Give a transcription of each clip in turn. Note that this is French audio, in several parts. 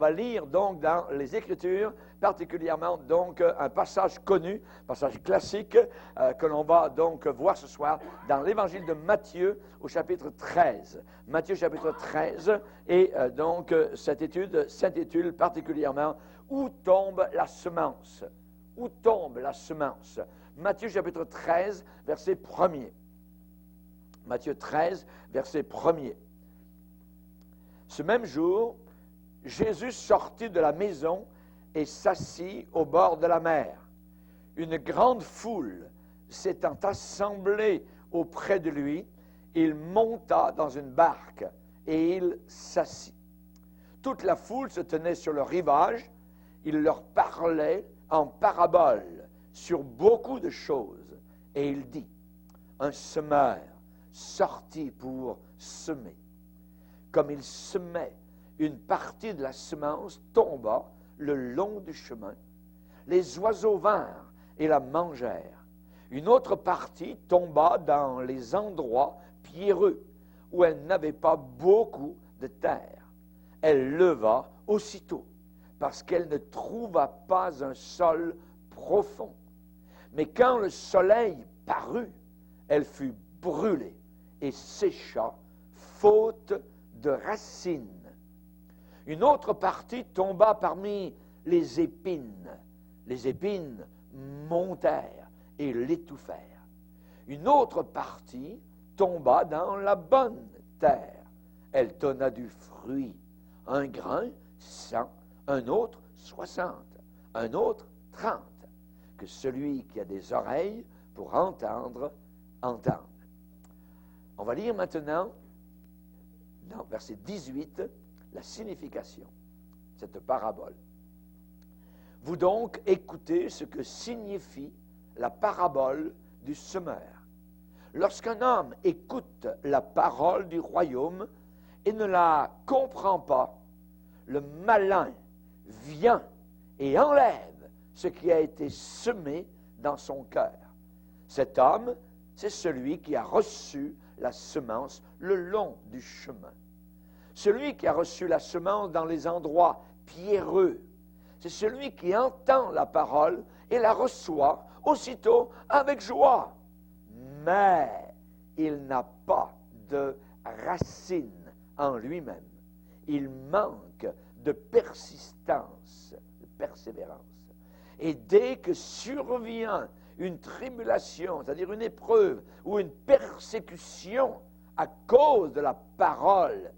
On va lire donc dans les Écritures, particulièrement donc un passage connu, passage classique que l'on va donc voir ce soir dans l'Évangile de Matthieu au chapitre 13. Matthieu chapitre 13 et donc cette étude s'intitule particulièrement « Où tombe la semence ?» Où tombe la semence? Matthieu chapitre 13, verset 1er. Matthieu 13, verset 1er. Ce même jour, Jésus sortit de la maison et s'assit au bord de la mer. Une grande foule s'étant assemblée auprès de lui, il monta dans une barque et il s'assit. Toute la foule se tenait sur le rivage. Il leur parlait en paraboles sur beaucoup de choses. Et il dit, un semeur sortit pour semer. Comme il semait, une partie de la semence tomba le long du chemin. Les oiseaux vinrent et la mangèrent. Une autre partie tomba dans les endroits pierreux, où elle n'avait pas beaucoup de terre. Elle leva aussitôt, parce qu'elle ne trouva pas un sol profond. Mais quand le soleil parut, elle fut brûlée et sécha, faute de racines. Une autre partie tomba parmi les épines. Les épines montèrent et l'étouffèrent. Une autre partie tomba dans la bonne terre. Elle donna du fruit, un grain 100, un autre 60, un autre 30. Que celui qui a des oreilles pour entendre, entende. On va lire maintenant, dans verset 18, la signification, cette parabole. Vous donc écoutez ce que signifie la parabole du semeur. Lorsqu'un homme écoute la parole du royaume et ne la comprend pas, le malin vient et enlève ce qui a été semé dans son cœur. Cet homme, c'est celui qui a reçu la semence le long du chemin. Celui qui a reçu la semence dans les endroits pierreux, c'est celui qui entend la parole et la reçoit aussitôt avec joie. Mais il n'a pas de racine en lui-même. Il manque de persistance, de persévérance. Et dès que survient une tribulation, c'est-à-dire une épreuve ou une persécution à cause de la parole,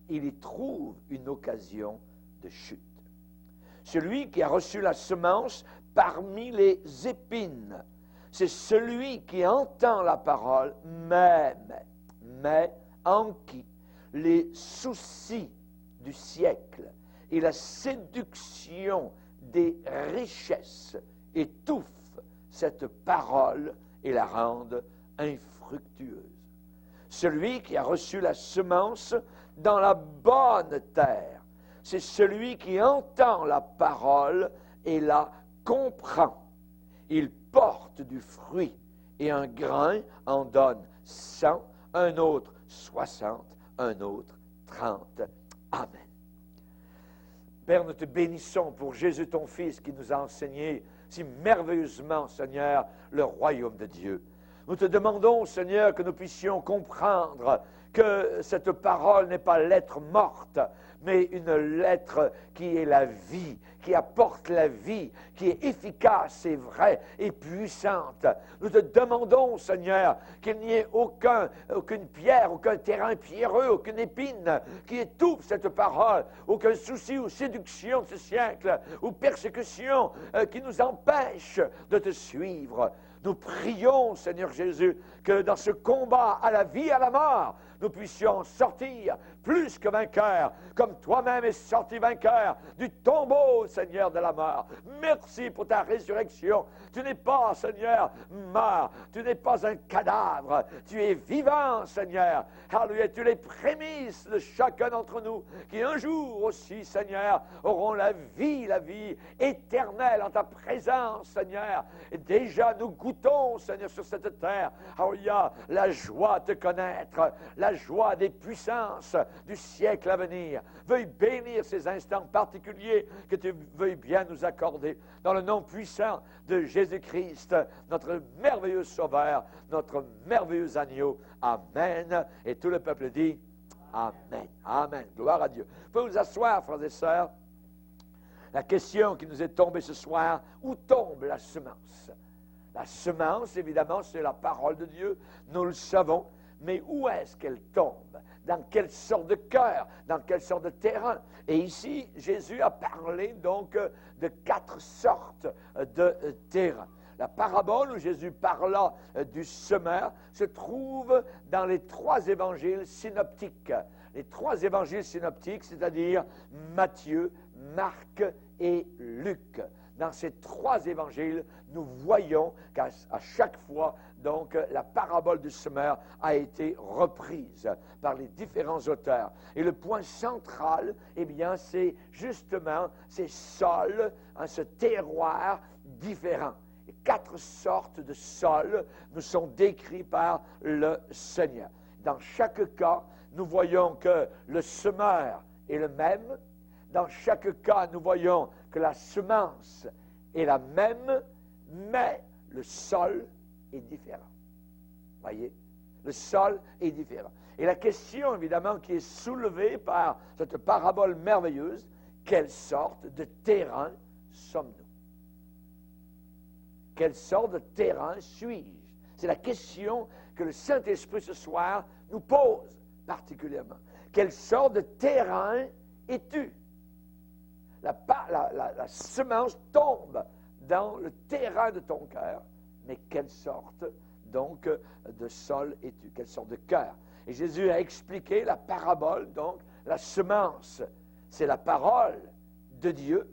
il y trouve une occasion de chute. Celui qui a reçu la semence parmi les épines, c'est celui qui entend la parole, mais en qui les soucis du siècle et la séduction des richesses étouffent cette parole et la rendent infructueuse. Celui qui a reçu la semence dans la bonne terre, c'est celui qui entend la parole et la comprend. Il porte du fruit et un grain en donne 100, un autre 60, un autre 30. Amen. Père, nous te bénissons pour Jésus ton Fils qui nous a enseigné si merveilleusement, Seigneur, le royaume de Dieu. Nous te demandons, Seigneur, que nous puissions comprendre que cette parole n'est pas lettre morte, mais une lettre qui est la vie, qui apporte la vie, qui est efficace et vraie et puissante. Nous te demandons, Seigneur, qu'il n'y ait aucune pierre, aucun terrain pierreux, aucune épine qui étouffe cette parole, aucun souci ou séduction de ce siècle, ou persécution qui nous empêche de te suivre. Nous prions, Seigneur Jésus, que dans ce combat à la vie et à la mort, nous puissions sortir plus que vainqueurs, comme toi-même es sorti vainqueur du tombeau, Seigneur, de la mort. Merci pour ta résurrection. Tu n'es pas, Seigneur, mort. Tu n'es pas un cadavre. Tu es vivant, Seigneur. Alléluia. Tu es les prémices de chacun d'entre nous qui un jour aussi, Seigneur, auront la vie éternelle en ta présence, Seigneur. Et déjà, nous goûtons, Seigneur, sur cette terre, alléluia, la joie de te connaître, la la joie des puissances du siècle à venir. Veuille bénir ces instants particuliers que tu veuilles bien nous accorder. Dans le nom puissant de Jésus-Christ, notre merveilleux Sauveur, notre merveilleux agneau. Amen. Et tout le peuple dit Amen. Amen. Gloire à Dieu. Vous pouvez vous asseoir, frères et sœurs. La question qui nous est tombée ce soir, où tombe la semence? La semence, évidemment, c'est la parole de Dieu, nous le savons, mais où est-ce qu'elle tombe? Dans quelle sorte de cœur? Dans quelle sorte de terrain? Et ici, Jésus a parlé donc de 4 sortes de terrains. La parabole où Jésus parla du semeur se trouve dans les 3 évangiles synoptiques. Les 3 évangiles synoptiques, c'est-à-dire Matthieu, Marc et Luc. Dans ces 3 évangiles, nous voyons qu'à chaque fois, donc, la parabole du semeur a été reprise par les différents auteurs. Et le point central, eh bien, c'est justement ces sols, ce terroir différent. 4 sortes de sols nous sont décrits par le Seigneur. Dans chaque cas, nous voyons que le semeur est le même. Dans chaque cas, nous voyons que la semence est la même, mais le sol est différent. Voyez? Le sol est différent. Et la question, évidemment, qui est soulevée par cette parabole merveilleuse, quelle sorte de terrain sommes-nous? Quelle sorte de terrain suis-je? C'est la question que le Saint-Esprit ce soir nous pose particulièrement. Quelle sorte de terrain es-tu? La semence tombe dans le terrain de ton cœur, mais quelle sorte donc de sol es-tu? Quelle sorte de cœur? Et Jésus a expliqué la parabole, donc la semence, c'est la parole de Dieu.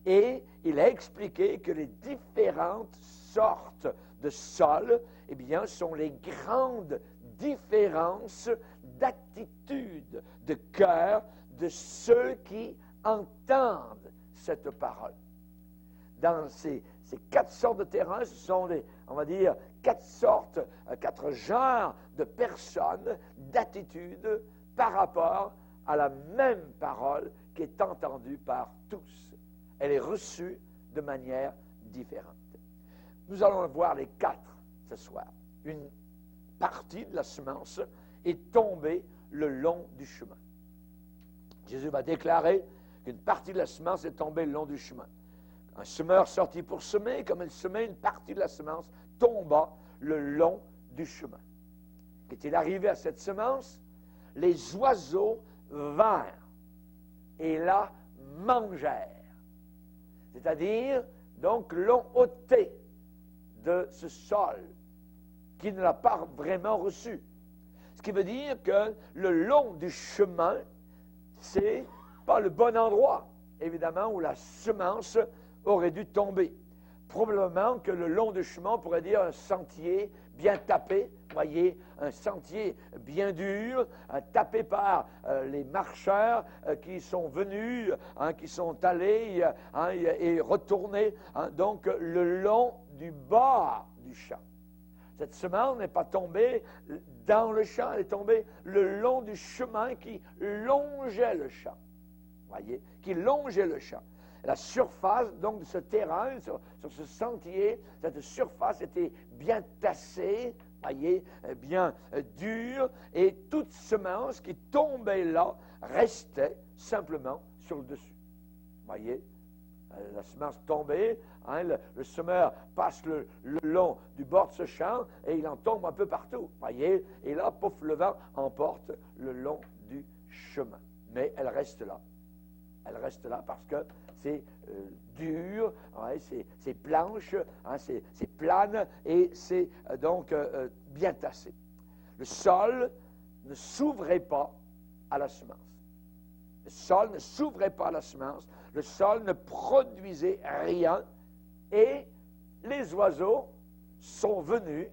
Et il a expliqué que les différentes sortes de sol, eh bien, sont les grandes différences d'attitude, de cœur de ceux qui entendent cette parole. Dans ces 4 sortes de terrains, ce sont on va dire, 4 sortes, 4 genres de personnes, d'attitudes par rapport à la même parole qui est entendue par tous. Elle est reçue de manière différente. Nous allons voir les 4 ce soir. Une partie de la semence est tombée le long du chemin. Jésus va déclarer qu'une partie de la semence est tombée le long du chemin. Un semeur sortit pour semer, comme il semait, une partie de la semence tomba le long du chemin. Qu'est-il arrivé à cette semence? Les oiseaux vinrent et la mangèrent. C'est-à-dire, donc, l'ont ôté de ce sol qui ne l'a pas vraiment reçu. Ce qui veut dire que le long du chemin, c'est pas le bon endroit, évidemment, où la semence aurait dû tomber. Probablement que le long du chemin, on pourrait dire un sentier bien tapé, voyez, un sentier bien dur, tapé par les marcheurs qui sont venus, qui sont allés et retournés, donc le long du bord du champ. Cette semence n'est pas tombée dans le champ, elle est tombée le long du chemin qui longeait le champ. Voyez, qui longeait le champ. La surface, donc, de ce terrain, sur ce sentier, cette surface était bien tassée, voyez, bien dure, et toute semence qui tombait là restait simplement sur le dessus. Voyez, la semence tombait, le semeur passe le long du bord de ce champ, et il en tombe un peu partout, voyez, et là, pouf, le vent emporte le long du chemin. Mais elle reste là. Elle reste là parce que c'est dur, c'est planche, c'est plane et c'est donc bien tassé. Le sol ne s'ouvrait pas à la semence. Le sol ne s'ouvrait pas à la semence. Le sol ne produisait rien et les oiseaux sont venus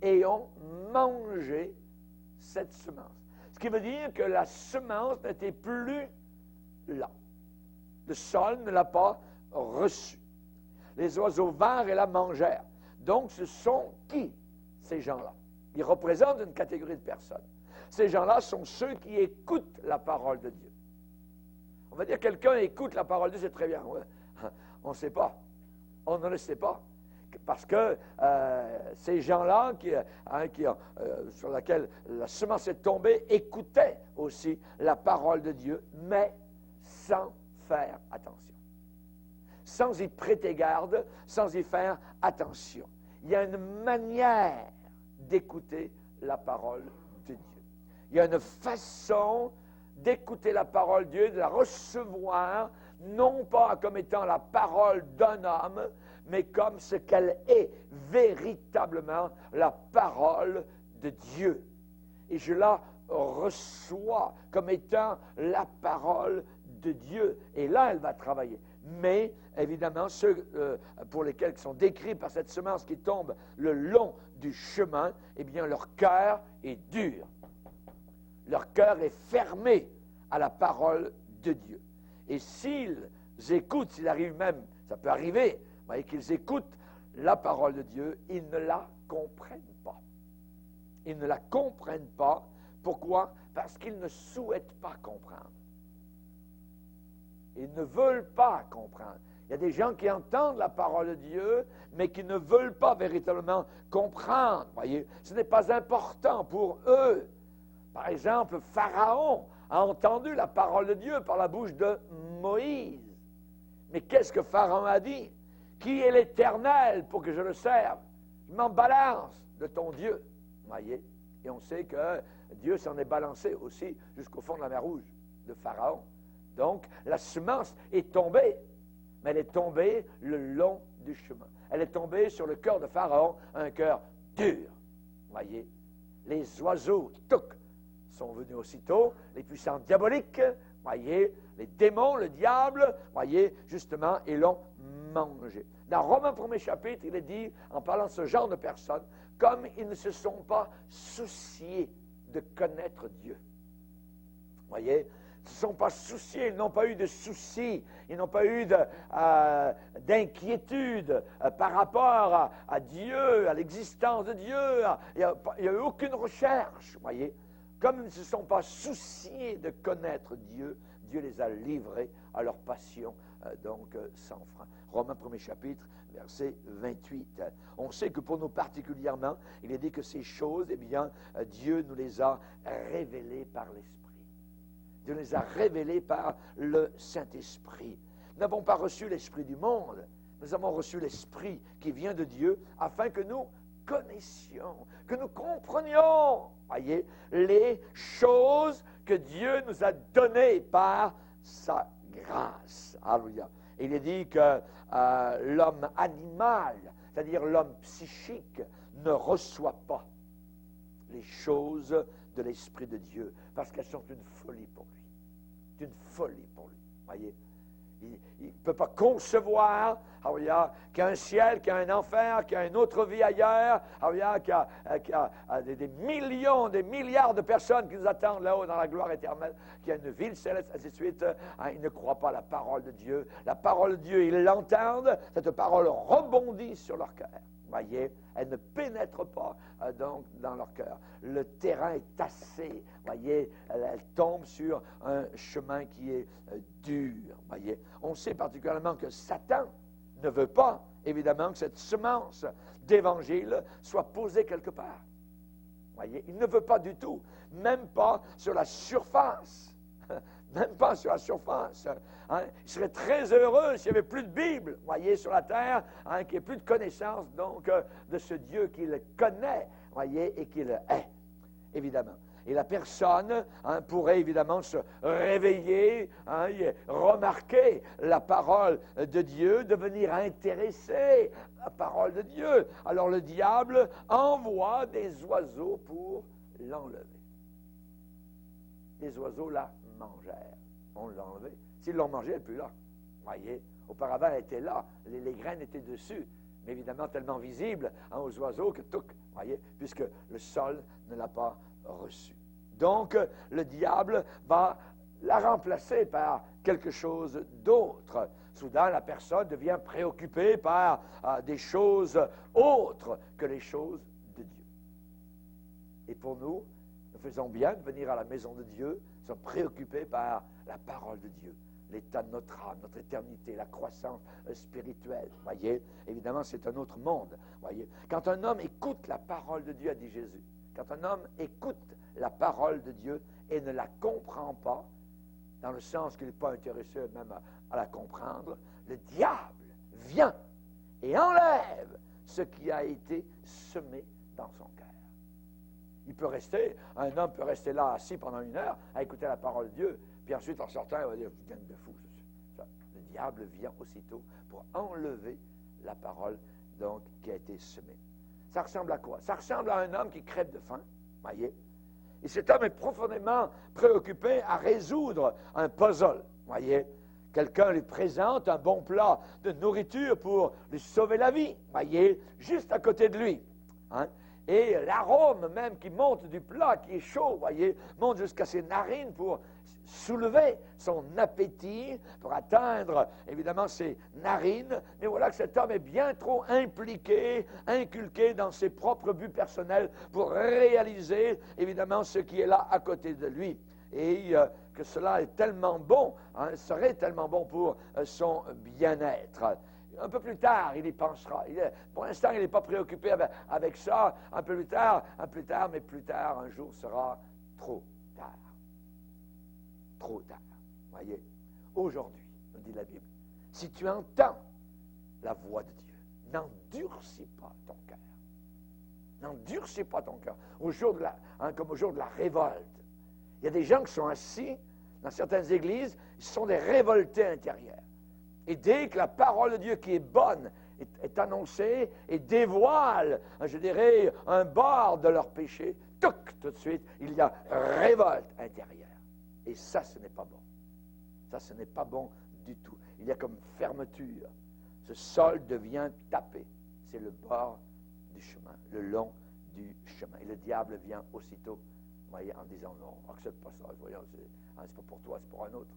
et ont mangé cette semence. Ce qui veut dire que la semence n'était plus là. Le sol ne l'a pas reçue. Les oiseaux vinrent et la mangèrent. Donc, ce sont qui, ces gens-là? Ils représentent une catégorie de personnes. ces gens-là sont ceux qui écoutent la parole de Dieu. On va dire quelqu'un écoute la parole de Dieu, c'est très bien. Ouais. On ne sait pas. On ne le sait pas. Parce que ces gens-là sur lesquels la semence est tombée écoutaient aussi la parole de Dieu, mais sans faire attention. Sans y prêter garde, sans y faire attention. Il y a une manière d'écouter la parole de Dieu. Il y a une façon d'écouter la parole de Dieu, de la recevoir, non pas comme étant la parole d'un homme, mais comme ce qu'elle est véritablement, la parole de Dieu. Et je la reçois comme étant la parole de Dieu. Et là, elle va travailler. Mais, évidemment, ceux pour lesquels sont décrits par cette semence qui tombe le long du chemin, eh bien, leur cœur est dur. Leur cœur est fermé à la parole de Dieu. Et s'ils écoutent, s'il arrive même, ça peut arriver, vous voyez, qu'ils écoutent la parole de Dieu, ils ne la comprennent pas. Ils ne la comprennent pas. Pourquoi? Parce qu'ils ne souhaitent pas comprendre. Ils ne veulent pas comprendre. Il y a des gens qui entendent la parole de Dieu, mais qui ne veulent pas véritablement comprendre. Voyez, ce n'est pas important pour eux. Par exemple, Pharaon a entendu la parole de Dieu par la bouche de Moïse. Mais qu'est-ce que Pharaon a dit? Qui est l'Éternel pour que je le serve? Je m'en balance de ton Dieu. Voyez? Et on sait que Dieu s'en est balancé aussi jusqu'au fond de la mer Rouge de Pharaon. Donc, la semence est tombée, mais elle est tombée le long du chemin. Elle est tombée sur le cœur de Pharaon, un cœur dur. Voyez? Les oiseaux, touc, sont venus aussitôt, les puissants diaboliques, voyez, les démons, le diable, voyez, justement, et l'ont mangé. Dans Romains 1er chapitre, il est dit, en parlant de ce genre de personnes, comme ils ne se sont pas souciés de connaître Dieu. Voyez, ils ne se sont pas souciés, ils n'ont pas eu de soucis, ils n'ont pas eu d'inquiétude par rapport à Dieu, à l'existence de Dieu. Il n'y a eu aucune recherche, voyez. Comme ils ne se sont pas souciés de connaître Dieu, Dieu les a livrés à leur passion, sans frein. Romains 1er chapitre, verset 28. On sait que pour nous particulièrement, il est dit que ces choses, eh bien, Dieu nous les a révélées par l'Esprit. Dieu nous les a révélées par le Saint-Esprit. Nous n'avons pas reçu l'Esprit du monde, nous avons reçu l'Esprit qui vient de Dieu afin que nous connaissions, que nous comprenions, voyez, les choses que Dieu nous a données par sa grâce. Alléluia. Il est dit que l'homme animal, c'est-à-dire l'homme psychique, ne reçoit pas les choses de l'Esprit de Dieu parce qu'elles sont une folie pour lui. C'est une folie pour lui, voyez. Il ne peut pas concevoir qu'il y a un ciel, qu'il y a un enfer, qu'il y a une autre vie ailleurs, qu'il y a des millions, des milliards de personnes qui nous attendent là-haut dans la gloire éternelle, qu'il y a une ville céleste, ainsi de suite. Ils ne croient pas à la parole de Dieu. La parole de Dieu, ils l'entendent, cette parole rebondit sur leur cœur. Voyez, elle ne pénètre pas dans leur cœur. Le terrain est tassé, voyez, elle tombe sur un chemin qui est dur, voyez. On sait particulièrement que Satan ne veut pas, évidemment, que cette semence d'évangile soit posée quelque part. Voyez, il ne veut pas du tout, même pas sur la surface. Même pas sur la surface. Hein. Il serait très heureux s'il n'y avait plus de Bible, voyez, sur la terre, qu'il n'y ait plus de connaissance, donc, de ce Dieu qu'il connaît, voyez, et qu'il est, évidemment. Et la personne pourrait évidemment se réveiller, et remarquer la parole de Dieu, devenir intéressé à la parole de Dieu. Alors le diable envoie des oiseaux pour l'enlever. Les oiseaux la mangèrent. On l'a enlevée. S'ils l'ont mangée, elle n'est plus là. Voyez, auparavant, elle était là. Les graines étaient dessus. Mais évidemment, tellement visible aux oiseaux que tout, voyez, puisque le sol ne l'a pas reçue. Donc, le diable va la remplacer par quelque chose d'autre. Soudain, la personne devient préoccupée par des choses autres que les choses de Dieu. Et pour nous, nous faisons bien de venir à la maison de Dieu, nous sommes préoccupés par la parole de Dieu, l'état de notre âme, notre éternité, la croissance spirituelle. Voyez, évidemment, c'est un autre monde. Voyez, quand un homme écoute la parole de Dieu, a dit Jésus, quand un homme écoute la parole de Dieu et ne la comprend pas, dans le sens qu'il n'est pas intéressé même à la comprendre, le diable vient et enlève ce qui a été semé dans son cœur. Il peut rester, un homme peut rester là assis pendant 1 heure à écouter la parole de Dieu, puis ensuite en sortant, il va dire, je gagne de fou. Le diable vient aussitôt pour enlever la parole donc qui a été semée. Ça ressemble à quoi? Ça ressemble à un homme qui crève de faim, voyez. Et cet homme est profondément préoccupé à résoudre un puzzle, voyez. Quelqu'un lui présente un bon plat de nourriture pour lui sauver la vie, voyez, juste à côté de lui. Hein? Et l'arôme même qui monte du plat, qui est chaud, voyez, monte jusqu'à ses narines pour soulever son appétit, pour atteindre évidemment ses narines. Mais voilà que cet homme est bien trop impliqué, inculqué dans ses propres buts personnels pour réaliser évidemment ce qui est là à côté de lui. Et que cela est tellement bon, hein, serait tellement bon pour son bien-être. Un peu plus tard, il y pensera. Pour l'instant, il n'est pas préoccupé avec ça. Un peu plus tard, mais plus tard, un jour sera trop tard. Trop tard. Voyez, aujourd'hui, nous dit la Bible, si tu entends la voix de Dieu, n'endurcis pas ton cœur. N'endurcis pas ton cœur. Comme au jour de la révolte. Il y a des gens qui sont assis dans certaines églises, ils sont des révoltés intérieurs. Et dès que la parole de Dieu qui est bonne est annoncée et dévoile, je dirais, un bord de leur péché, tout de suite, il y a révolte intérieure. Et ça, ce n'est pas bon. Ça, ce n'est pas bon du tout. Il y a comme fermeture. Ce sol devient tapé. C'est le bord du chemin, le long du chemin. Et le diable vient aussitôt, voyez, en disant non, accepte pas ça, voyons, c'est pas pour toi, c'est pour un autre.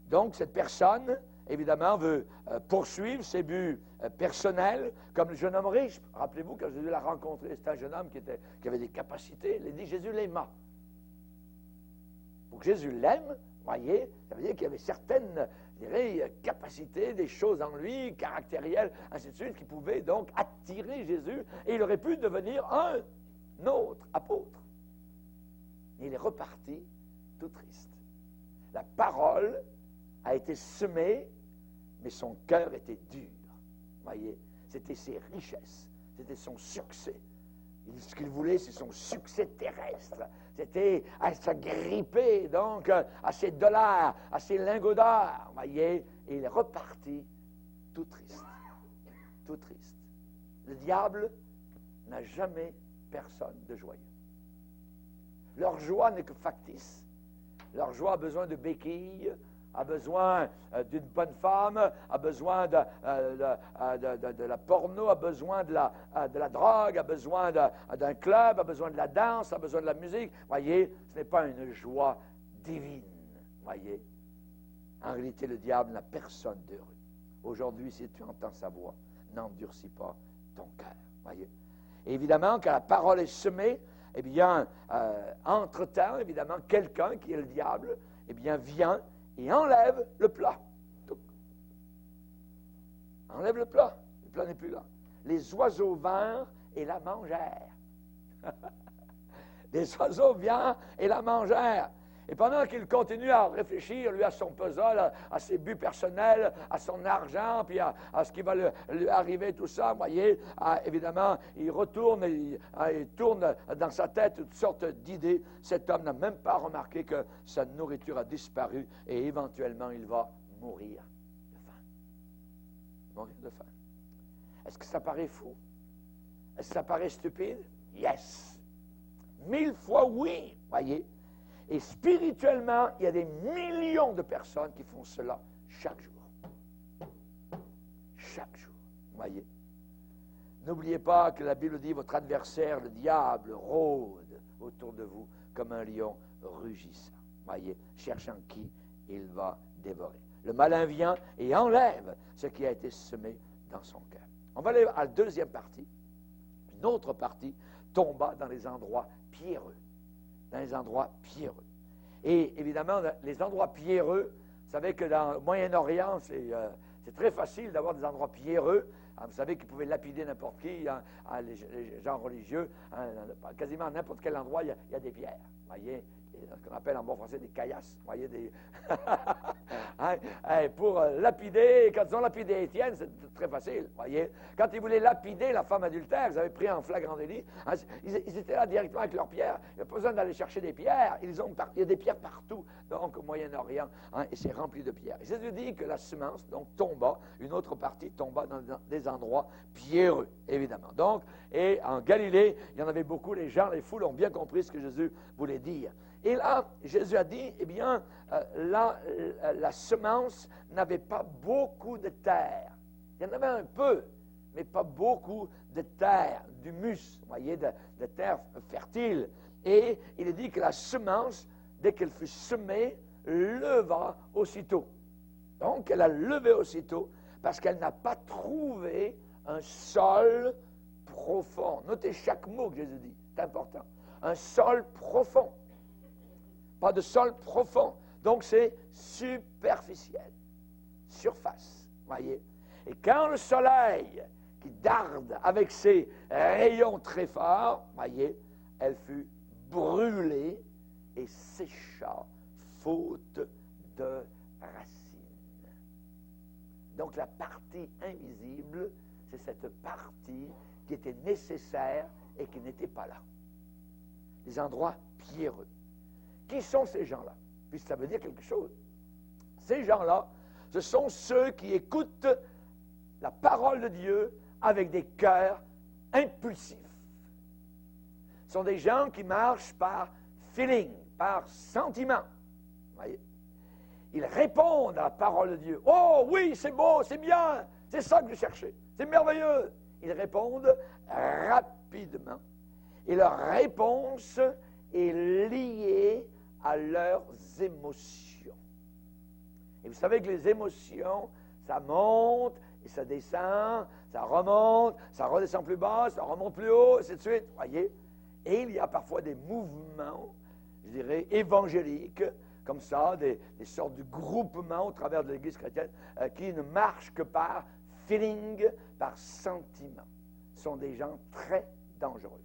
Donc, cette personne, évidemment, veut poursuivre ses buts personnels, comme le jeune homme riche. Rappelez-vous, quand Jésus l'a rencontré, c'était un jeune homme qui avait des capacités. Il a dit, Jésus l'aima. Pour que Jésus l'aime, voyez, ça veut dire qu'il y avait certaines, je dirais, capacités, des choses en lui, caractérielles, ainsi de suite, qui pouvaient donc attirer Jésus, et il aurait pu devenir un autre apôtre. Et il est reparti tout triste. La parole a été semée, mais son cœur était dur. Voyez, c'était ses richesses, c'était son succès. Ce qu'il voulait, c'est son succès terrestre. C'était à s'agripper, donc, à ses dollars, à ses lingots d'or. Voyez, et il est reparti tout triste. Tout triste. Le diable n'a jamais personne de joyeux. Leur joie n'est que factice. Leur joie a besoin de béquilles, a besoin d'une bonne femme, a besoin de la porno, a besoin de la drogue, a besoin d'un club, a besoin de la danse, a besoin de la musique. Voyez, ce n'est pas une joie divine. Voyez, en réalité, le diable n'a personne d'heureux. Aujourd'hui, si tu entends sa voix, n'endurcis pas ton cœur. Voyez. Et évidemment, quand la parole est semée, eh bien, entre-temps, évidemment, quelqu'un qui est le diable, eh bien, vient et enlève le plat. Tout. Enlève le plat. Le plat n'est plus là. Les oiseaux vinrent et la mangèrent. Les oiseaux viennent et la mangèrent. Et pendant qu'il continue à réfléchir, lui, à son puzzle, à ses buts personnels, à son argent, puis à ce qui va lui arriver, tout ça, vous voyez, évidemment, il retourne, il tourne dans sa tête toutes sortes d'idées. Cet homme n'a même pas remarqué que sa nourriture a disparu et éventuellement, il va mourir de faim. Mourir de faim. Est-ce que ça paraît fou? Est-ce que ça paraît stupide? Yes! 1000 fois oui, voyez. Et spirituellement, il y a des millions de personnes qui font cela chaque jour. Chaque jour. Voyez. N'oubliez pas que la Bible dit, votre adversaire, le diable, rôde autour de vous comme un lion rugissant. Voyez, cherchant qui il va dévorer. Le malin vient et enlève ce qui a été semé dans son cœur. On va aller à la deuxième partie. une autre partie tomba dans les endroits pierreux. Dans les endroits pierreux. Et évidemment, les endroits pierreux, vous savez que dans le Moyen-Orient, c'est très facile d'avoir des endroits pierreux. Vous savez qu'ils pouvaient lapider n'importe qui, les gens religieux, quasiment à n'importe quel endroit, il y a des pierres. Voyez, ce qu'on appelle en bon français des caillasses. Voyez, des pour lapider, quand ils ont lapidé Étienne, c'est très facile. Voyez, quand ils voulaient lapider la femme adultère, ils avaient pris en flagrant délit, ils étaient là directement avec leurs pierres. Il n'y a pas besoin d'aller chercher des pierres. Il y a des pierres partout, donc au Moyen-Orient, et c'est rempli de pierres. Et Jésus dit que la semence, donc, tomba, une autre partie tomba dans des endroits pierreux, évidemment. Donc, et en Galilée, il y en avait beaucoup, les gens, les foules ont bien compris ce que Jésus voulait dire. Et là, Jésus a dit, eh bien, la semence n'avait pas beaucoup de terre. Il y en avait un peu, mais pas beaucoup de terre, d'humus, vous voyez, de terre fertile. Et il est dit que la semence, dès qu'elle fut semée, leva aussitôt. Donc, elle a levé aussitôt parce qu'elle n'a pas trouvé un sol profond. Notez chaque mot que Jésus dit, c'est important. Un sol profond. Pas de sol profond. Donc, c'est superficiel. Surface. Voyez. Et quand le soleil qui darde avec ses rayons très forts, voyez, elle fut brûlée et sécha, faute de racines. Donc, la partie invisible, c'est cette partie qui était nécessaire et qui n'était pas là. Les endroits pierreux. Qui sont ces gens-là? Puisque ça veut dire quelque chose. Ces gens-là, ce sont ceux qui écoutent la parole de Dieu avec des cœurs impulsifs. Ce sont des gens qui marchent par feeling, par sentiment. Voyez? Ils répondent à la parole de Dieu. « Oh oui, c'est beau, c'est bien, c'est ça que je cherchais, c'est merveilleux. » Ils répondent rapidement. Et leur réponse est liée à leurs émotions. Et vous savez que les émotions, ça monte et ça descend, ça remonte, ça redescend plus bas, ça remonte plus haut, et ainsi de suite. Voyez? Et il y a parfois des mouvements, je dirais, évangéliques, comme ça, des sortes de groupements au travers de l'Église chrétienne, qui ne marchent que par feeling, par sentiment. Ce sont des gens très dangereux.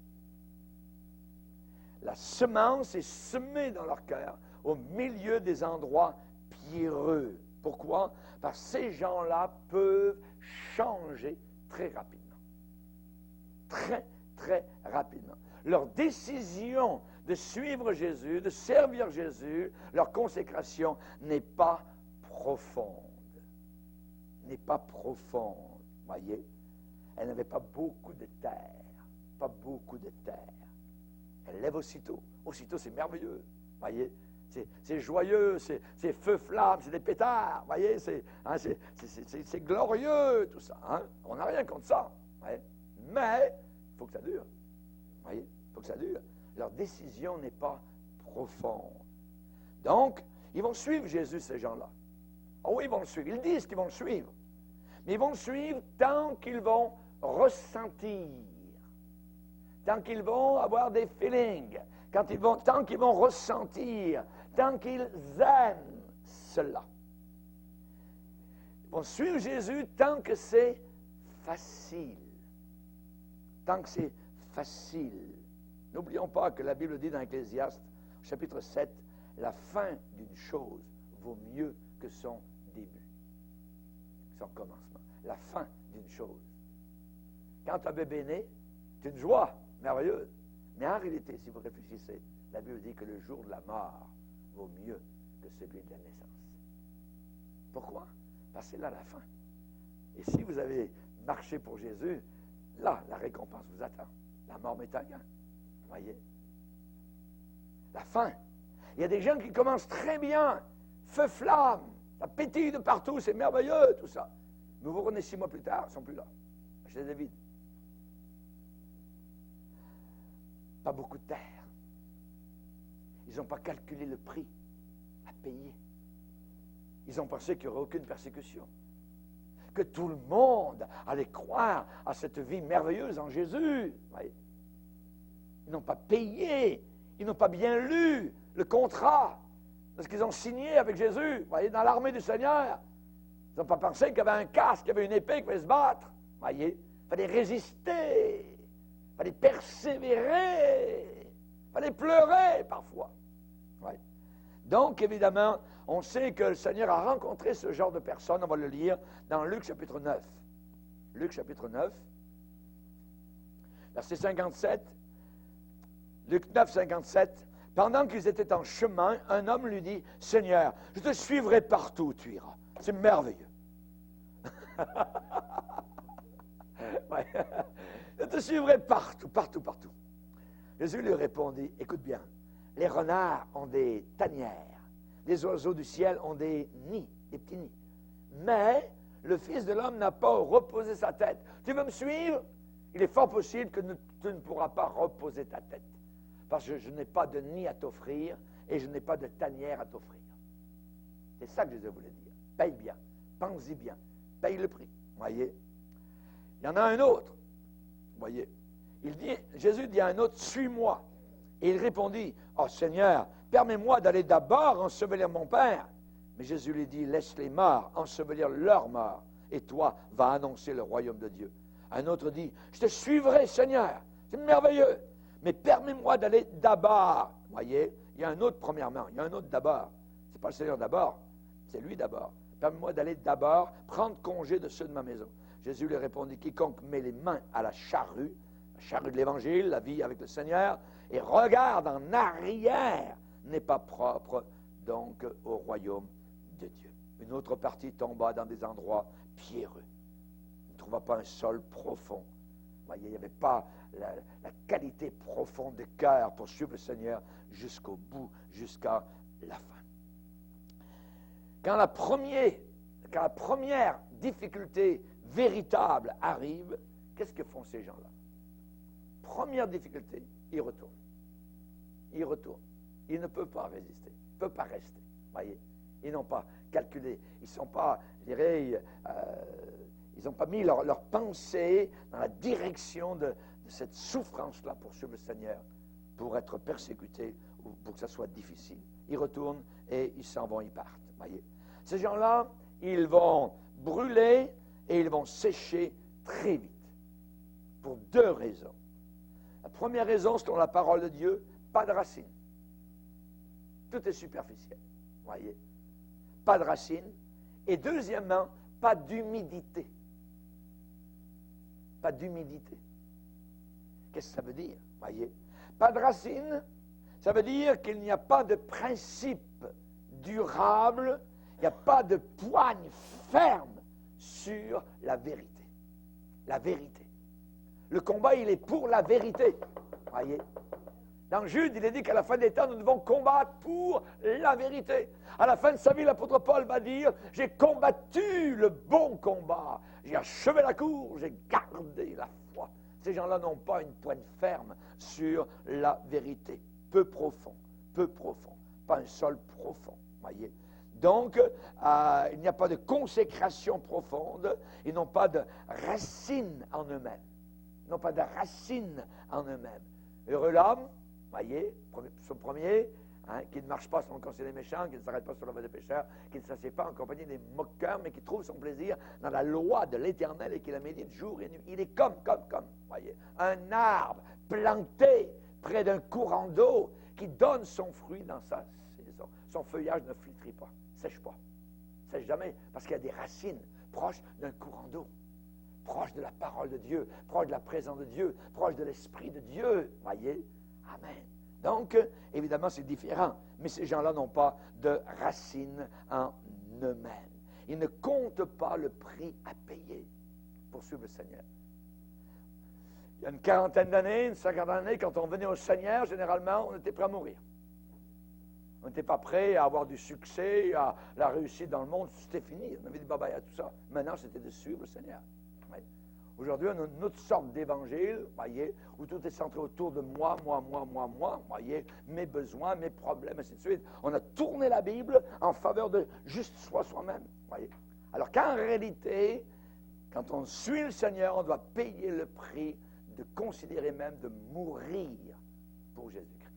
La semence est semée dans leur cœur, au milieu des endroits pierreux. Pourquoi? Parce que ces gens-là peuvent changer très rapidement. Très, très rapidement. Leur décision de suivre Jésus, de servir Jésus, leur consécration n'est pas profonde. N'est pas profonde. Voyez? Elle n'avait pas beaucoup de terre. Pas beaucoup de terre. Elle lève aussitôt. Aussitôt, c'est merveilleux. Voyez? C'est joyeux, c'est feu-flamme, c'est des pétards. Voyez? C'est glorieux, tout ça. Hein? On n'a rien contre ça. Ouais? Mais, il faut que ça dure. Voyez? Il faut que ça dure. Leur décision n'est pas profonde. Donc, ils vont suivre Jésus, ces gens-là. Oh oui, ils vont le suivre. Ils disent qu'ils vont le suivre. Mais ils vont le suivre tant qu'ils vont ressentir. Tant qu'ils vont avoir des feelings, tant qu'ils vont ressentir, tant qu'ils aiment cela. Ils vont suivre Jésus tant que c'est facile. Tant que c'est facile. N'oublions pas que la Bible dit dans Ecclésiaste, chapitre 7, la fin d'une chose vaut mieux que son début, son commencement. La fin d'une chose. Quand un bébé naît, c'est une joie merveilleuse. Mais en réalité, si vous réfléchissez, la Bible dit que le jour de la mort vaut mieux que celui de la naissance. Pourquoi? Parce que c'est là la fin. Et si vous avez marché pour Jésus, là, la récompense vous attend. La mort m'est égale. Voyez? La fin. Il y a des gens qui commencent très bien, feu flamme, ça pétille de partout, c'est merveilleux, tout ça. Mais vous revenez 6 mois plus tard, ils ne sont plus là. Chez David. Pas beaucoup de terre. Ils n'ont pas calculé le prix à payer. Ils ont pensé qu'il n'y aurait aucune persécution. que tout le monde allait croire à cette vie merveilleuse en Jésus. Voyez. Ils n'ont pas payé, ils n'ont pas bien lu le contrat de ce qu'ils ont signé avec Jésus. Voyez, dans l'armée du Seigneur, ils n'ont pas pensé qu'il y avait un casque, qu'il y avait une épée, qu'il fallait se battre. Voyez, il fallait résister, il fallait persévérer, il fallait pleurer parfois. Voyez. Donc, évidemment, on sait que le Seigneur a rencontré ce genre de personnes. On va le lire dans Luc chapitre 9. Luc chapitre 9, verset 57. Luc 9, 57. Pendant qu'ils étaient en chemin, un homme lui dit, « Seigneur, je te suivrai partout où tu iras. » C'est merveilleux. Ouais. Je te suivrai partout, partout, partout. Jésus lui répondit, « Écoute bien, les renards ont des tanières. Les oiseaux du ciel ont des nids, des petits nids. Mais le Fils de l'homme n'a pas reposé sa tête. Tu veux me suivre? Il est fort possible que tu ne pourras pas reposer ta tête. Parce que je n'ai pas de nid à t'offrir et je n'ai pas de tanière à t'offrir. » C'est ça que Jésus voulait dire. Paye bien, pense-y bien, paye le prix. Voyez? Il y en a un autre. Voyez? Jésus dit à un autre, « Suis-moi. » Et il répondit, « Oh Seigneur, permets-moi d'aller d'abord ensevelir mon père. » Mais Jésus lui dit, « Laisse les morts ensevelir leurs morts, et toi, va annoncer le royaume de Dieu. » Un autre dit, « Je te suivrai, Seigneur. C'est merveilleux. Mais permets-moi d'aller d'abord. » Voyez, il y a un autre premièrement, il y a un autre d'abord. Ce n'est pas le Seigneur d'abord, c'est lui d'abord. Permets-moi d'aller d'abord prendre congé de ceux de ma maison. Jésus lui répondit, « Quiconque met les mains à la charrue de l'Évangile, la vie avec le Seigneur, et regarde en arrière, n'est pas propre donc au royaume de Dieu. » Une autre partie tomba dans des endroits pierreux. Il ne trouva pas un sol profond. Vous voyez, il n'y avait pas la qualité profonde de cœur pour suivre le Seigneur jusqu'au bout, jusqu'à la fin. Quand la première difficulté véritable arrive, qu'est-ce que font ces gens-là? Première difficulté, ils retournent. Ils retournent. Ils ne peuvent pas résister. Ils ne peuvent pas rester. Voyez, ils n'ont pas calculé. Ils ne sont pas, je dirais, ils n'ont pas mis leur pensée dans la direction de cette souffrance-là pour suivre le Seigneur, pour être persécutés ou pour que ça soit difficile. Ils retournent et ils s'en vont, ils partent. Voyez. Ces gens-là, ils vont brûler et ils vont sécher très vite. Pour deux raisons. La première raison, selon la parole de Dieu, pas de racines. Tout est superficiel. Voyez. Pas de racines. Et deuxièmement, pas d'humidité. Pas d'humidité. Qu'est-ce que ça veut dire? Voyez. Pas de racines, ça veut dire qu'il n'y a pas de principe durable, il n'y a pas de poigne ferme sur la vérité. La vérité. Le combat, il est pour la vérité. Voyez. Dans Jude, il est dit qu'à la fin des temps, nous devons combattre pour la vérité. À la fin de sa vie, l'apôtre Paul va dire, « J'ai combattu le bon combat, j'ai achevé la course, j'ai gardé la foi. » Ces gens-là n'ont pas une poigne ferme sur la vérité. Peu profond, pas un sol profond. Voyez. Donc, il n'y a pas de consécration profonde, ils n'ont pas de racines en eux-mêmes. Ils n'ont pas de racines en eux-mêmes. Heureux l'homme, voyez, son premier, qui ne marche pas selon le conseil des méchants, qui ne s'arrête pas sur la voie des pécheurs, qui ne s'assied pas en compagnie des moqueurs, mais qui trouve son plaisir dans la loi de l'Éternel et qui la médite jour et nuit. Il est comme, voyez, un arbre planté près d'un courant d'eau qui donne son fruit dans sa saison. Son feuillage ne flétrit pas, sèche pas, sèche jamais, parce qu'il y a des racines proches d'un courant d'eau, proche de la parole de Dieu, proche de la présence de Dieu, proche de l'Esprit de Dieu, voyez. Amen. Donc, évidemment, c'est différent. Mais ces gens-là n'ont pas de racines en eux-mêmes. Ils ne comptent pas le prix à payer pour suivre le Seigneur. Il y a une quarantaine d'années, une cinquantaine d'années, quand on venait au Seigneur, généralement, on était prêt à mourir. On n'était pas prêt à avoir du succès, à la réussite dans le monde. C'était fini. On avait dit bye-bye à tout ça. Maintenant, c'était de suivre le Seigneur. Oui. Aujourd'hui, on a une autre sorte d'évangile, voyez, où tout est centré autour de moi, voyez, mes besoins, mes problèmes, ainsi de suite. On a tourné la Bible en faveur de juste soi-même, voyez. Alors qu'en réalité, Quand on suit le Seigneur, on doit payer le prix de considérer même de mourir pour Jésus-Christ.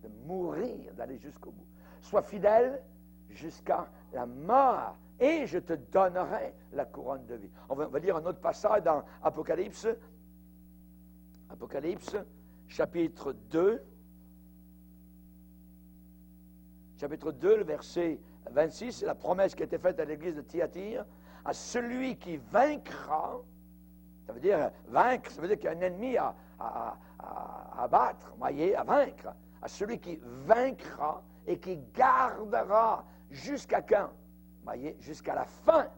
De mourir, d'aller jusqu'au bout. Sois fidèle jusqu'à la mort et je te donnerai la couronne de vie. On va lire un autre passage dans Apocalypse. Apocalypse, chapitre 2. Chapitre 2, le verset 26, c'est la promesse qui a été faite à l'église de Thyatire. À celui qui vaincra, ça veut dire vaincre, ça veut dire qu'il y a un ennemi à abattre, voyez, à vaincre. À celui qui vaincra et qui gardera jusqu'à quand? Voyez, jusqu'à la fin,